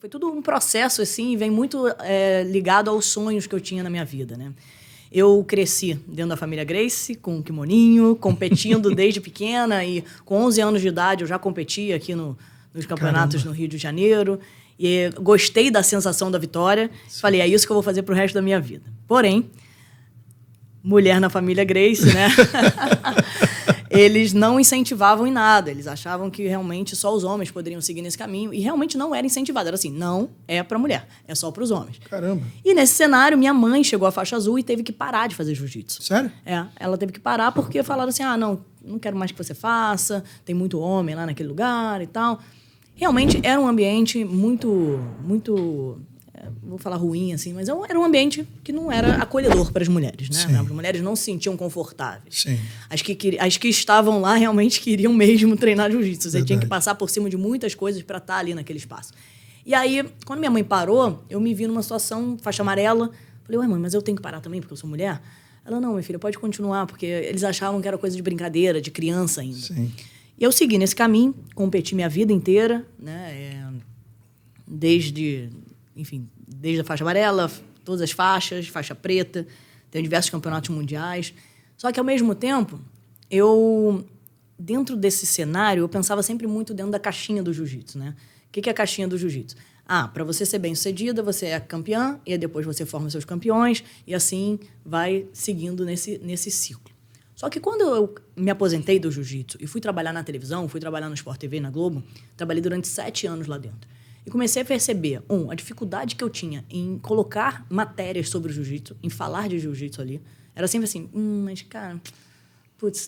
foi tudo um processo, assim, e vem muito ligado aos sonhos que eu tinha na minha vida, né? Eu cresci dentro da família Gracie, com um kimoninho, competindo desde pequena. E com 11 anos de idade eu já competia aqui nos campeonatos no Rio de Janeiro. E gostei da sensação da vitória. Sim. Falei, é isso que eu vou fazer pro resto da minha vida. Porém, mulher na família Gracie, né? Eles não incentivavam em nada. Eles achavam que realmente só os homens poderiam seguir nesse caminho. E realmente não era incentivado. Era assim, não é para mulher, é só para os homens. Caramba. E nesse cenário, minha mãe chegou à faixa azul e teve que parar de fazer jiu-jitsu. Sério? Ela teve que parar porque falaram assim, não quero mais que você faça, tem muito homem lá naquele lugar e tal. Realmente era um ambiente muito vou falar ruim, assim, mas era um ambiente que não era acolhedor para as mulheres, né? Sim. As mulheres não se sentiam confortáveis. Sim. As que estavam lá realmente queriam mesmo treinar jiu-jitsu. Você tinha que passar por cima de muitas coisas para estar ali naquele espaço. E aí, quando minha mãe parou, eu me vi numa situação, faixa amarela. Falei, ué, mãe, mas eu tenho que parar também porque eu sou mulher? Ela, não, minha filha, pode continuar, porque eles achavam que era coisa de brincadeira, de criança ainda. Sim. E eu segui nesse caminho, competi minha vida inteira, né? Desde a faixa amarela, todas as faixas, faixa preta, tenho diversos campeonatos mundiais. Só que, ao mesmo tempo, dentro desse cenário, eu pensava sempre muito dentro da caixinha do jiu-jitsu, né? O que é a caixinha do jiu-jitsu? Para você ser bem-sucedida, você é campeã, e aí depois você forma seus campeões, e assim vai seguindo nesse ciclo. Só que quando eu me aposentei do jiu-jitsu e fui trabalhar na televisão, fui trabalhar no Sport TV, na Globo, trabalhei durante 7 anos lá dentro. E comecei a perceber, a dificuldade que eu tinha em colocar matérias sobre o jiu-jitsu, em falar de jiu-jitsu ali. Era sempre assim, mas, cara,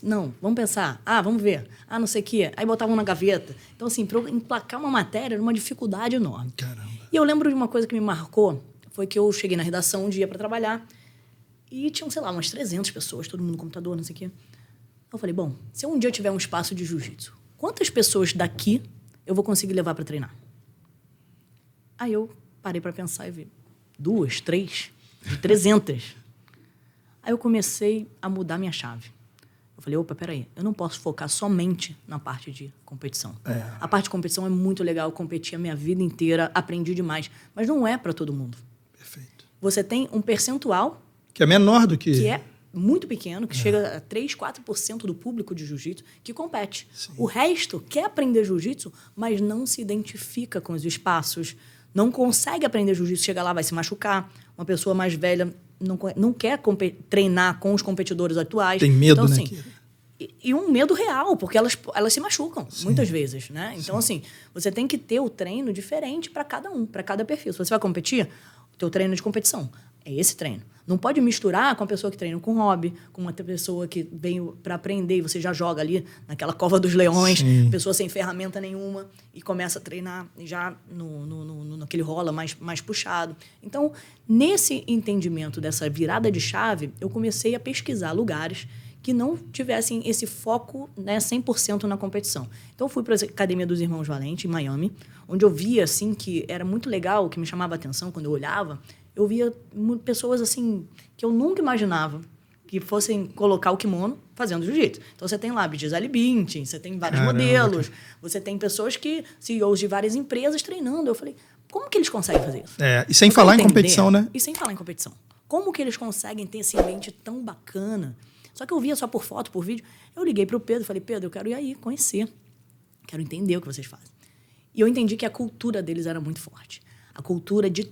não, vamos pensar. Vamos ver. Não sei o quê. Aí botavam na gaveta. Então, assim, para eu emplacar uma matéria era uma dificuldade enorme. Caramba. E eu lembro de uma coisa que me marcou, foi que eu cheguei na redação um dia para trabalhar e tinham, sei lá, umas 300 pessoas, todo mundo no computador, não sei o quê. Eu falei, bom, se um dia eu tiver um espaço de jiu-jitsu, quantas pessoas daqui eu vou conseguir levar para treinar? Aí eu parei para pensar e vi 2, 3, de 300. Aí eu comecei a mudar minha chave. Eu falei, opa, peraí, eu não posso focar somente na parte de competição. A parte de competição é muito legal, eu competi a minha vida inteira, aprendi demais, mas não é para todo mundo. Perfeito. Você tem um percentual... Que é menor do que... Que é muito pequeno, que chega a 3, 4% do público de jiu-jitsu que compete. Sim. O resto quer aprender jiu-jitsu, mas não se identifica com os espaços, não consegue aprender jiu-jitsu, chega lá, vai se machucar. Uma pessoa mais velha não quer treinar com os competidores atuais. Tem medo, então, assim, né? E um medo real, porque elas se machucam, sim, muitas vezes, né? Então, sim, assim, você tem que ter o treino diferente para cada um, para cada perfil. Se você vai competir, o teu treino é de competição é esse treino. Não pode misturar com a pessoa que treina com hobby, com uma pessoa que veio para aprender e você já joga ali naquela cova dos leões, sim, pessoa sem ferramenta nenhuma e começa a treinar já naquele rola mais puxado. Então, nesse entendimento dessa virada de chave, eu comecei a pesquisar lugares que não tivessem esse foco, né, 100% na competição. Então, eu fui para a Academia dos Irmãos Valente, em Miami, onde eu via assim, que era muito legal, que me chamava a atenção quando eu olhava. Eu via pessoas assim que eu nunca imaginava que fossem colocar o kimono fazendo jiu-jitsu. Então, você tem lá Gisele Bündchen, você tem vários modelos, você tem pessoas CEOs de várias empresas treinando. Eu falei, como que eles conseguem fazer isso? E sem falar em competição, né? E sem falar em competição. Como que eles conseguem ter esse ambiente tão bacana? Só que eu via só por foto, por vídeo. Eu liguei para o Pedro e falei, Pedro, eu quero ir aí, conhecer. Quero entender o que vocês fazem. E eu entendi que a cultura deles era muito forte. A cultura de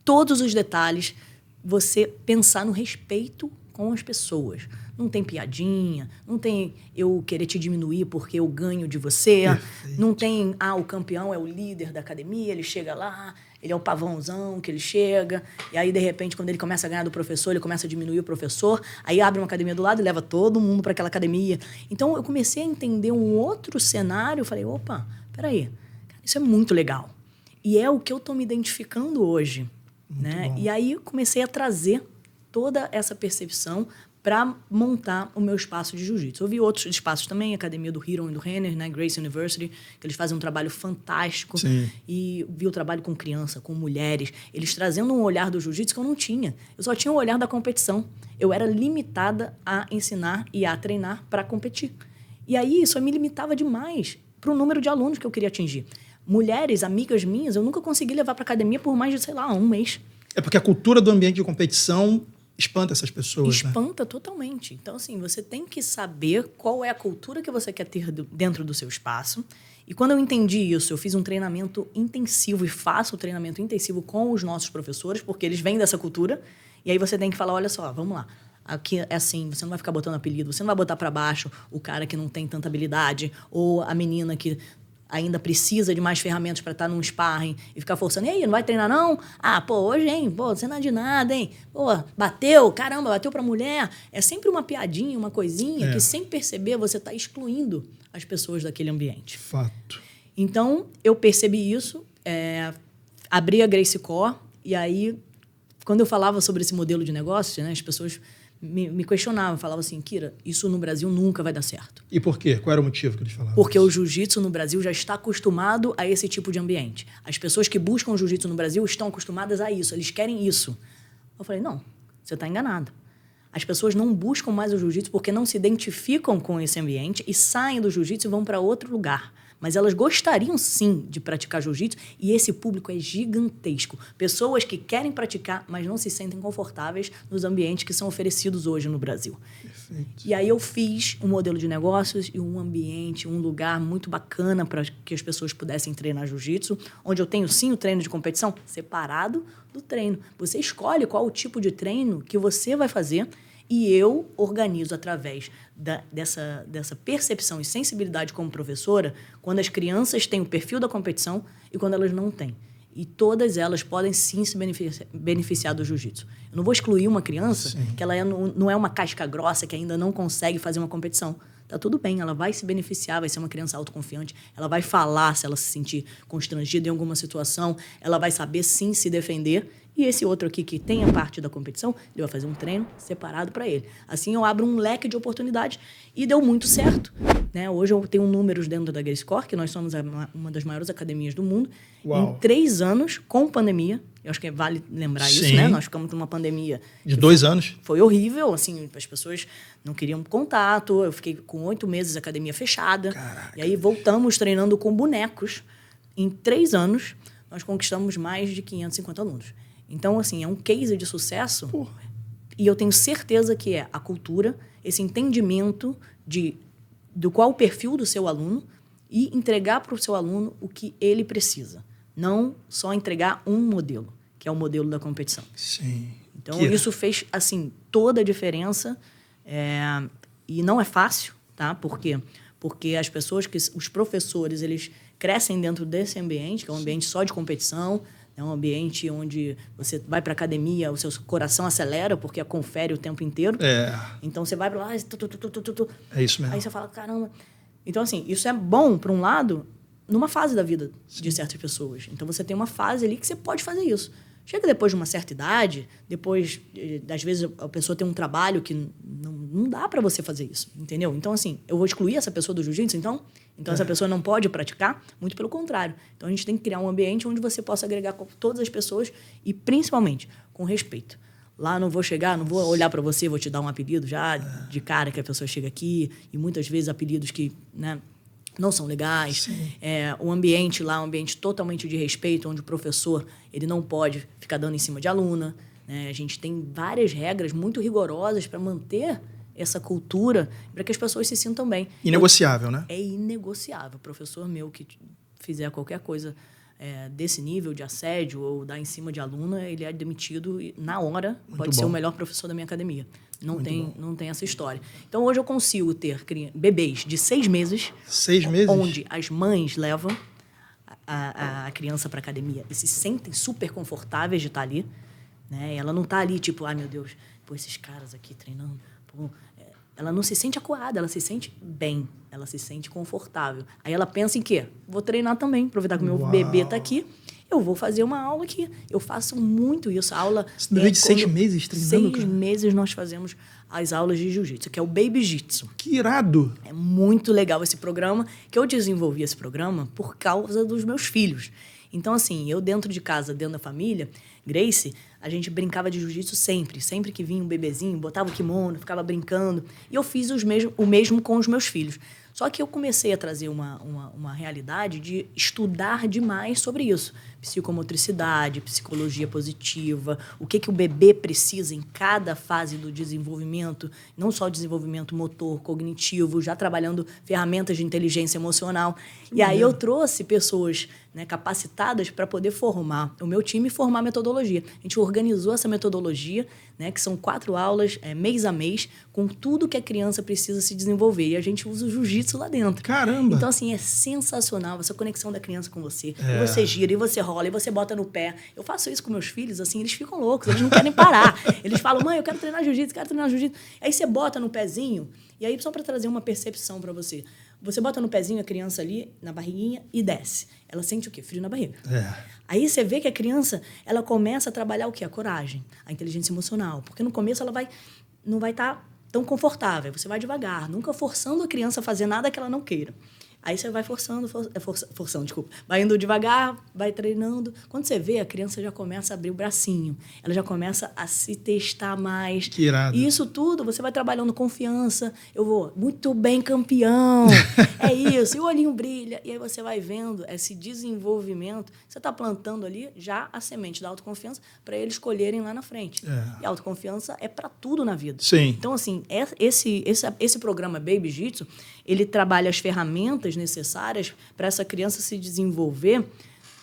todos os detalhes, você pensar no respeito com as pessoas. Não tem piadinha, não tem eu querer te diminuir porque eu ganho de você. Perfeito. Não tem, o campeão é o líder da academia, ele chega lá, ele é o pavãozão que ele chega, e aí, de repente, quando ele começa a ganhar do professor, ele começa a diminuir o professor, aí abre uma academia do lado e leva todo mundo para aquela academia. Então, eu comecei a entender um outro cenário, falei, opa, peraí, isso é muito legal. E é o que eu estou me identificando hoje. Né? E aí eu comecei a trazer toda essa percepção para montar o meu espaço de jiu-jitsu. Eu vi outros espaços também, a Academia do Hiron e do Renner, né? Gracie University, que eles fazem um trabalho fantástico. Sim. E vi o trabalho com criança, com mulheres, eles trazendo um olhar do jiu-jitsu que eu não tinha. Eu só tinha o olhar da competição. Eu era limitada a ensinar e a treinar para competir. E aí isso me limitava demais para o número de alunos que eu queria atingir. mulheres, amigas minhas, eu nunca consegui levar para academia por mais de, sei lá, um mês. É porque a cultura do ambiente de competição espanta essas pessoas, Espanta totalmente. Então, assim, você tem que saber qual é a cultura que você quer ter dentro do seu espaço. E quando eu entendi isso, eu fiz um treinamento intensivo e faço o treinamento intensivo com os nossos professores, porque eles vêm dessa cultura. E aí você tem que falar, olha só, vamos lá. Aqui é assim, você não vai ficar botando apelido, você não vai botar para baixo o cara que não tem tanta habilidade ou a menina que ainda precisa de mais ferramentas para estar num sparring e ficar forçando. E aí, não vai treinar, não? Ah, pô, hoje, hein? Pô, você não é de nada, hein? Pô, bateu, caramba, bateu pra mulher. É sempre uma piadinha, uma coisinha que, sem perceber, você está excluindo as pessoas daquele ambiente. Fato. Então, eu percebi isso, abri a Gracie Core, e aí, quando eu falava sobre esse modelo de negócio, né, as pessoas me questionavam, falavam assim, Kira, isso no Brasil nunca vai dar certo. E por quê? Qual era o motivo que eles falavam? Porque o jiu-jitsu no Brasil já está acostumado a esse tipo de ambiente. As pessoas que buscam o jiu-jitsu no Brasil estão acostumadas a isso, eles querem isso. Eu falei, não, você está enganado. As pessoas não buscam mais o jiu-jitsu porque não se identificam com esse ambiente e saem do jiu-jitsu e vão para outro lugar. Mas elas gostariam, sim, de praticar jiu-jitsu e esse público é gigantesco. Pessoas que querem praticar, mas não se sentem confortáveis nos ambientes que são oferecidos hoje no Brasil. Perfeito. E aí eu fiz um modelo de negócios e um ambiente, um lugar muito bacana para que as pessoas pudessem treinar jiu-jitsu, onde eu tenho, sim, o treino de competição separado do treino. Você escolhe qual o tipo de treino que você vai fazer e eu organizo através dessa percepção e sensibilidade como professora, quando as crianças têm o perfil da competição e quando elas não têm. E todas elas podem, sim, se beneficiar do jiu-jitsu. Eu não vou excluir uma criança que ela não é uma casca grossa, que ainda não consegue fazer uma competição. Tá tudo bem, ela vai se beneficiar, vai ser uma criança autoconfiante, ela vai falar se ela se sentir constrangida em alguma situação, ela vai saber, sim, se defender. E esse outro aqui, que tem a parte da competição, ele vai fazer um treino separado para ele. Assim, eu abro um leque de oportunidades e deu muito certo. Né? Hoje eu tenho números dentro da Gracie Core, que nós somos uma das maiores academias do mundo. Uau. Em 3 anos, com pandemia, eu acho que vale lembrar isso, né? Nós ficamos numa pandemia... De 2 anos. Foi horrível, assim, as pessoas não queriam contato. Eu fiquei com 8 meses a academia fechada. Caraca. E aí voltamos treinando com bonecos. Em 3 anos, nós conquistamos mais de 550 alunos. Então, assim, é um case de sucesso. Porra. E eu tenho certeza que é a cultura, esse entendimento do qual o perfil do seu aluno e entregar para o seu aluno o que ele precisa. Não só entregar um modelo, que é o modelo da competição. Sim. Então, isso fez, assim, toda a diferença. E não é fácil, tá? Por quê? Porque as pessoas, os professores, eles crescem dentro desse ambiente, que é um ambiente só de competição. É um ambiente onde você vai para a academia, o seu coração acelera, porque confere o tempo inteiro. Então, você vai para lá... É isso mesmo. Aí você fala, caramba... Então, assim, isso é bom, por um lado, numa fase da vida de certas pessoas. Então, você tem uma fase ali que você pode fazer isso. Chega depois de uma certa idade, depois, às vezes, a pessoa tem um trabalho que não dá para você fazer isso, entendeu? Então, assim, eu vou excluir essa pessoa do jiu-jitsu, então essa pessoa não pode praticar? Muito pelo contrário. Então, a gente tem que criar um ambiente onde você possa agregar com todas as pessoas e, principalmente, com respeito. Lá não vou chegar, não vou olhar para você, vou te dar um apelido já de cara que a pessoa chega aqui, e muitas vezes apelidos que, né, não são legais. O ambiente lá é um ambiente totalmente de respeito, onde o professor ele não pode ficar dando em cima de aluna. Né? A gente tem várias regras muito rigorosas para manter essa cultura, para que as pessoas se sintam bem. Inegociável, né? É inegociável. O professor meu que fizer qualquer coisa desse nível de assédio ou dar em cima de aluna, ele é demitido na hora. Muito pode bom. ser o melhor professor da minha academia. Não tem essa história. Então, hoje eu consigo ter bebês de 6 meses. 6 meses? Onde as mães levam a criança para a academia e se sentem super confortáveis de estar ali. Né? Ela não está ali, tipo, ai, meu Deus, pô, esses caras aqui treinando. Pô. Ela não se sente acuada, ela se sente bem, ela se sente confortável. Aí ela pensa em quê? Vou treinar também, aproveitar que o meu bebê está aqui. Eu vou fazer uma aula aqui. Eu faço muito isso. A aula... Você bebê de 6 meses treinando? 6 meses nós fazemos as aulas de jiu-jitsu, que é o Baby Jitsu. Que irado! É muito legal esse programa, que eu desenvolvi esse programa por causa dos meus filhos. Então, assim, eu dentro de casa, dentro da família, Gracie, a gente brincava de jiu-jitsu sempre. Sempre que vinha um bebezinho, botava o kimono, ficava brincando. E eu fiz o mesmo com os meus filhos. Só que eu comecei a trazer uma realidade de estudar demais sobre isso. Psicomotricidade, psicologia positiva, o que o bebê precisa em cada fase do desenvolvimento, não só o desenvolvimento motor, cognitivo, já trabalhando ferramentas de inteligência emocional. E aí eu trouxe pessoas, né, capacitadas para poder formar o meu time e formar a metodologia. A gente organizou essa metodologia, né, que são 4 aulas, mês a mês, com tudo que a criança precisa se desenvolver. E a gente usa o jiu-jitsu lá dentro. Caramba! Então, assim, é sensacional essa conexão da criança com você. E você gira, e você rola, e você bota no pé. Eu faço isso com meus filhos, assim, eles ficam loucos, eles não querem parar. Eles falam, mãe, eu quero treinar jiu-jitsu, quero treinar jiu-jitsu. Aí você bota no pezinho, e aí só para trazer uma percepção para você. Você bota no pezinho a criança ali, na barriguinha, e desce. Ela sente o quê? Frio na barriga. Aí você vê que a criança, ela começa a trabalhar o quê? A coragem, a inteligência emocional. Porque no começo ela não vai estar tão confortável. Você vai devagar, nunca forçando a criança a fazer nada que ela não queira. Aí você vai forçando, vai indo devagar, vai treinando. Quando você vê, a criança já começa a abrir o bracinho. Ela já começa a se testar mais. Que irado. E isso tudo, você vai trabalhando confiança. Eu vou, muito bem, campeão. É isso. E o olhinho brilha. E aí você vai vendo esse desenvolvimento. Você está plantando ali já a semente da autoconfiança para eles colherem lá na frente. E a autoconfiança é para tudo na vida. Sim. Então, assim, esse programa Baby Jiu-Jitsu, ele trabalha as ferramentas necessárias para essa criança se desenvolver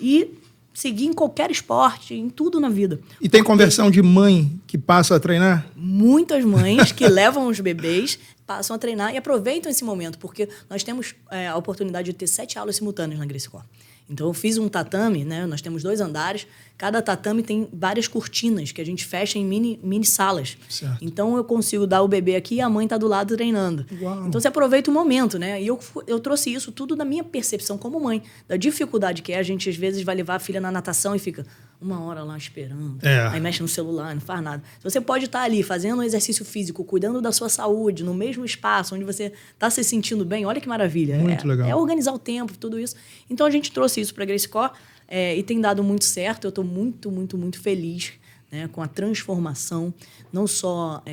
e seguir em qualquer esporte, em tudo na vida. E tem conversão de mãe que passa a treinar? Muitas mães que levam os bebês passam a treinar e aproveitam esse momento, porque nós temos a oportunidade de ter 7 aulas simultâneas na Gracie Corp. Então, eu fiz um tatame, né? Nós temos 2 andares. Cada tatame tem várias cortinas que a gente fecha em mini salas. Certo. Então, eu consigo dar o bebê aqui e a mãe está do lado treinando. Uau. Então, você aproveita o momento, né? E eu trouxe isso tudo da minha percepção como mãe, da dificuldade que é. A gente, às vezes, vai levar a filha na natação e fica 1 hora lá esperando. Aí mexe no celular, não faz nada. Você pode estar ali fazendo um exercício físico, cuidando da sua saúde, no mesmo espaço onde você está se sentindo bem. Olha que maravilha. Muito legal. É organizar o tempo, tudo isso. Então, a gente trouxe isso para a Gracie Corp e tem dado muito certo. Eu estou muito, muito, muito feliz, né, com a transformação, não só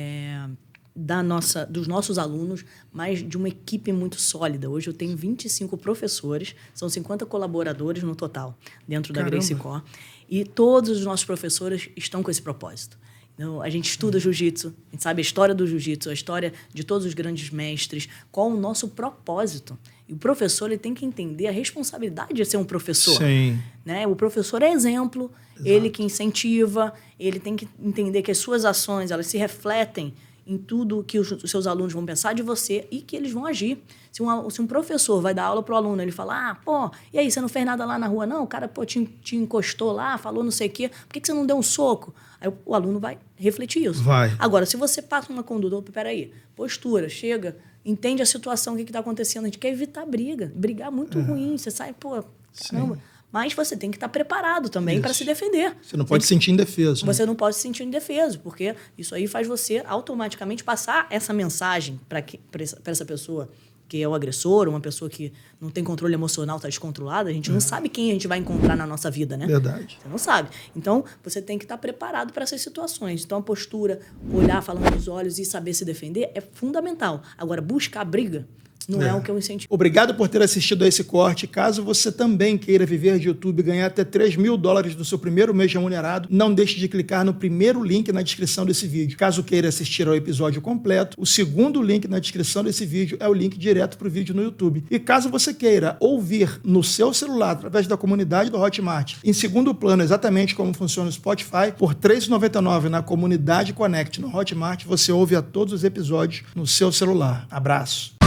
dos nossos alunos, mas de uma equipe muito sólida. Hoje eu tenho 25 professores, são 50 colaboradores no total, dentro da Gracie Corp. E todos os nossos professores estão com esse propósito. Então, a gente estuda jiu-jitsu, a gente sabe a história do jiu-jitsu, a história de todos os grandes mestres, qual o nosso propósito. E o professor ele tem que entender a responsabilidade de ser um professor. Sim. Né? O professor é exemplo, ele que incentiva, ele tem que entender que as suas ações elas se refletem em tudo que os seus alunos vão pensar de você e que eles vão agir. Se um professor vai dar aula para o aluno, ele fala, e aí, você não fez nada lá na rua, não? O cara, te encostou lá, falou não sei o quê, por que você não deu um soco? Aí o aluno vai refletir isso. Vai. Agora, se você passa uma conduta, peraí, postura, chega, entende a situação, o que está acontecendo, a gente quer evitar briga. Brigar é muito ruim, você sai, caramba. Sim. Mas você tem que estar preparado também para se defender. Você não pode se sentir indefeso. Você não pode se sentir indefeso, porque isso aí faz você automaticamente passar essa mensagem para essa pessoa que é o agressor, uma pessoa que não tem controle emocional, está descontrolada. A gente não sabe quem a gente vai encontrar na nossa vida, né? Verdade. Você não sabe. Então, você tem que estar preparado para essas situações. Então, a postura, olhar, falando nos olhos e saber se defender é fundamental. Agora, buscar briga não é o que eu incentivo. Obrigado por ter assistido a esse corte. Caso você também queira viver de YouTube e ganhar até $3.000 no seu primeiro mês remunerado, não deixe de clicar no primeiro link na descrição desse vídeo. Caso queira assistir ao episódio completo, o segundo link na descrição desse vídeo é o link direto para o vídeo no YouTube. E caso você queira ouvir no seu celular, através da comunidade do Hotmart, em segundo plano, exatamente como funciona o Spotify, por R$ 3,99 na comunidade Connect no Hotmart, você ouve a todos os episódios no seu celular. Abraço!